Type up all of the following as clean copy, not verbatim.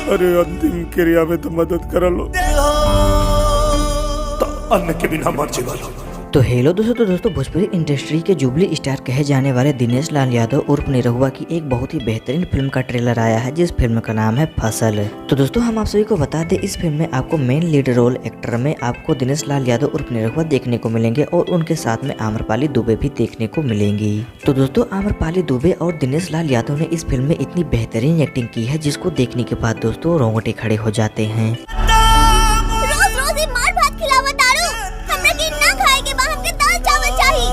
अरे अंतिम क्रिया में तो मदद कर लो तो अन्न के बिना मर जीवालो। तो हेलो दोस्तों, भोजपुरी इंडस्ट्री के जुबली स्टार कहे जाने वाले दिनेश लाल यादव उर्फ निरहुआ की एक बहुत ही बेहतरीन फिल्म का ट्रेलर आया है, जिस फिल्म का नाम है फसल। तो दोस्तों हम आप सभी को बता दें, इस फिल्म में आपको मेन लीड रोल एक्टर में आपको दिनेश लाल यादव उर्फ निरहुआ देखने को मिलेंगे और उनके साथ में आम्रपाली दुबे भी देखने को मिलेंगी। तो दोस्तों आम्रपाली दुबे और दिनेश लाल यादव ने इस फिल्म में इतनी बेहतरीन एक्टिंग की है, जिसको देखने के बाद दोस्तों रोंगटे खड़े हो जाते हैं।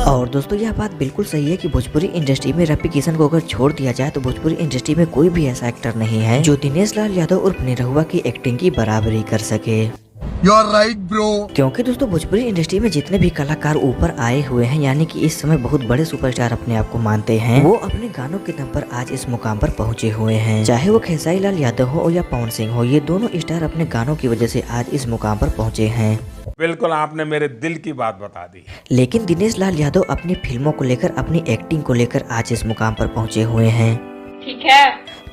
और दोस्तों यह बात बिल्कुल सही है कि भोजपुरी इंडस्ट्री में रफी किशन को अगर छोड़ दिया जाए तो भोजपुरी इंडस्ट्री में कोई भी ऐसा एक्टर नहीं है जो दिनेश लाल यादव उर्फ निरहुआ की एक्टिंग की बराबरी कर सके। You're right, bro. क्योंकि दोस्तों भोजपुरी इंडस्ट्री में जितने भी कलाकार ऊपर आए हुए हैं, यानी कि इस समय बहुत बड़े सुपरस्टार अपने आप को मानते हैं, वो अपने गानों के दम पर आज इस मुकाम पर पहुंचे हुए हैं। चाहे वो खेसारी लाल यादव हो या पवन सिंह हो, ये दोनों स्टार अपने गानों की वजह से आज इस मुकाम पर पहुंचे हैं। बिल्कुल आपने मेरे दिल की बात बता दी। लेकिन दिनेश लाल यादव अपनी फिल्मों को लेकर, अपनी एक्टिंग को लेकर आज इस मुकाम पर पहुंचे हुए हैं। ठीक है।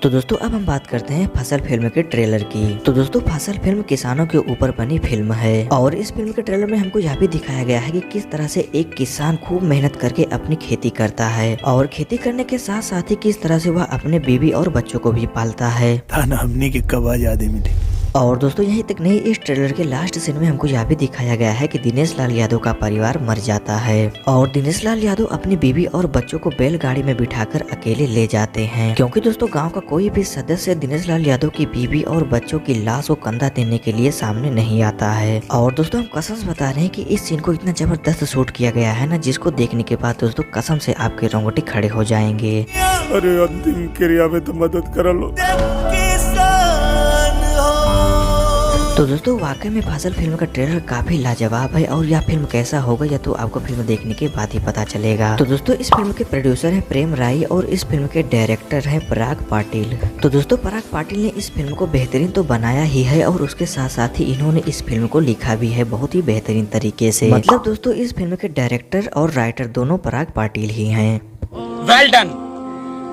तो दोस्तों अब हम बात करते हैं फसल फिल्म के ट्रेलर की। तो दोस्तों फसल फिल्म किसानों के ऊपर बनी फिल्म है और इस फिल्म के ट्रेलर में हमको यह भी दिखाया गया है कि किस तरह से एक किसान खूब मेहनत करके अपनी खेती करता है और खेती करने के साथ साथ ही किस तरह से वह अपने बीवी और बच्चों को भी पालता है। थाना हमने की कब आजादी मिली। और दोस्तों यहीं तक नहीं, इस ट्रेलर के लास्ट सीन में हमको यह भी दिखाया गया है कि दिनेश लाल यादव का परिवार मर जाता है और दिनेश लाल यादव अपनी बीवी और बच्चों को बैलगाड़ी में बिठाकर अकेले ले जाते हैं, क्योंकि दोस्तों गांव का कोई भी सदस्य दिनेश लाल यादव की बीवी और बच्चों की लाश को कंधा देने के लिए सामने नहीं आता है। और दोस्तों हम कसम से बता रहे हैं कि इस सीन को इतना जबरदस्त शूट किया गया है ना, जिसको देखने के बाद दोस्तों कसम से आपके रोंगटे खड़े हो जाएंगे। अरे अंतिम क्रिया में तो मदद कर लो। तो दोस्तों वाकई में फसल फिल्म का ट्रेलर काफी लाजवाब है और यह फिल्म कैसा होगा या तो आपको फिल्म देखने के बाद ही पता चलेगा। तो दोस्तों इस फिल्म के प्रोड्यूसर हैं प्रेम राय और इस फिल्म के डायरेक्टर हैं पराग पाटिल। तो दोस्तों पराग पाटिल ने इस फिल्म को बेहतरीन तो बनाया ही है और उसके साथ साथ ही इन्होंने इस फिल्म को लिखा भी है बहुत ही बेहतरीन तरीके से। मतलब दोस्तों इस फिल्म के डायरेक्टर और राइटर दोनों पराग पाटिल ही हैं। वेल डन,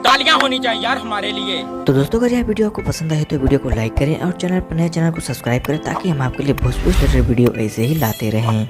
तालियां होनी चाहिए यार हमारे लिए। तो दोस्तों अगर यह वीडियो आपको पसंद आए तो वीडियो को लाइक करें और चैनल पर नए चैनल को सब्सक्राइब करें, ताकि हम आपके लिए भोजपुरी वीडियो ऐसे ही लाते रहें।